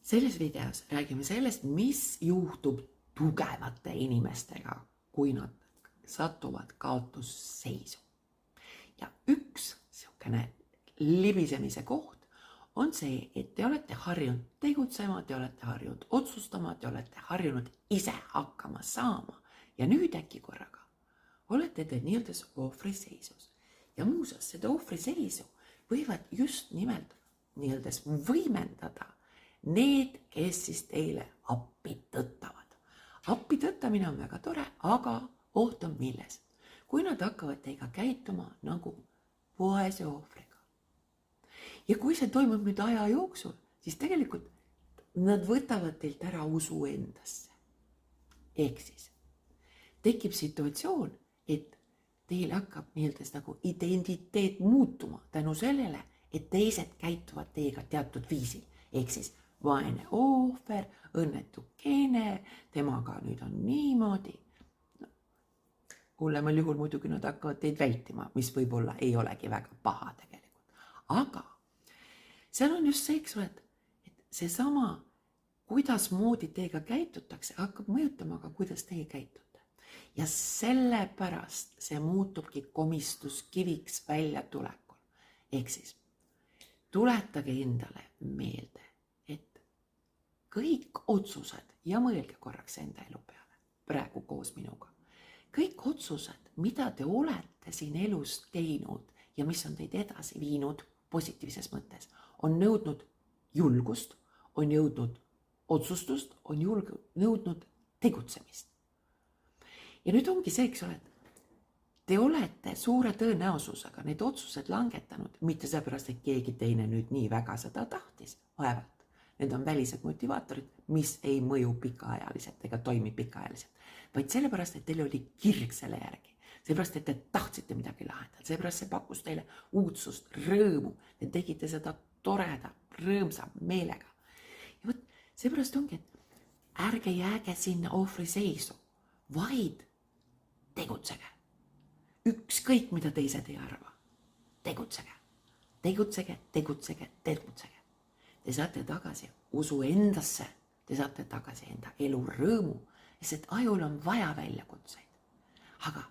Selles videos räägime sellest, mis juhtub tugevate inimestega, kui nad satuvad kaotusseisu. Ja üks niisugune libisemise koht on see, et te olete harjunud tegutsema, te olete harjunud otsustama, te olete harjunud ise hakkama saama ja nüüd äkki korraga olete te nii-öelda ohvriseisus. Ja muuseas, seda ohvriseisu võivad just nimelt nii-öelda võimendada need, kes siis teile appi tõttavad. Appi tõttamine on väga tore, aga oht on milles? Kui nad hakkavad teiega käituma nagu vaese ohvriga. Ja kui see toimub nüüd aja jooksul, siis tegelikult nad võtavad teilt ära usu endasse. Ehk siis tekib situatsioon, et teil hakkab nii-öelda nagu identiteet muutuma tänu sellele, et teised käituvad teiega teatud viisil. Ehk siis vaene ohver, õnnetu keene, temaga nüüd on niimoodi. Hullemal juhul muidugi nad hakkavad teid vältima, mis võib-olla ei olegi väga paha tegelikult. Aga seal on just see, eks ole, et seesama, kuidas moodi teiega käitutakse, hakkab mõjutama ka, kuidas teie käitute. Ja sellepärast see muutubki komistuskiviks väljatulekul. Ehk siis tuletage endale meelde, et kõik otsused, ja mõelge korraks enda elu peale, praegu koos minuga, kõik otsused, mida te olete siin elus teinud ja mis on teid edasi viinud positiivses mõttes, on nõudnud julgust, on jõudnud otsustust, on nõudnud tegutsemist. Ja nüüd ongi see, eks ole, et te olete suure tõenäosusega need otsused langetanud, mitte seepärast, et keegi teine nüüd nii väga seda tahtis, vaevalt. Need on välised motivaatorid, mis ei mõju pikaajaliselt ega toimi pikaajaliselt, vaid sellepärast, et teil oli kirg selle järgi. Seepärast, et te tahtsite midagi lahendada, seepärast see pakkus teile uudsust, rõõmu, te tegite seda toreda, rõõmsa meelega. Ja võt, seepärast ongi, et ärge jääge sinna ohvriseisu, vaid tegutsege. Ükskõik, mida teised ei arva. Tegutsege, tegutsege, tegutsege, tegutsege. Te saate tagasi usu endasse, te saate tagasi enda elu rõõmu, sest ajul on vaja väljakutseid. Aga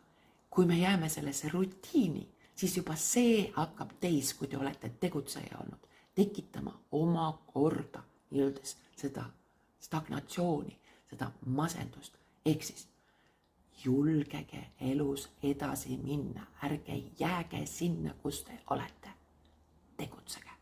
kui me jääme sellesse rutiini, siis juba see hakkab teis, kui te olete tegutseja olnud, tekitama oma korda nii-öelda seda stagnatsiooni, seda masendust. Ehk siis julgege elus edasi minna, ärge jääge sinna, kus te olete. Tegutsege.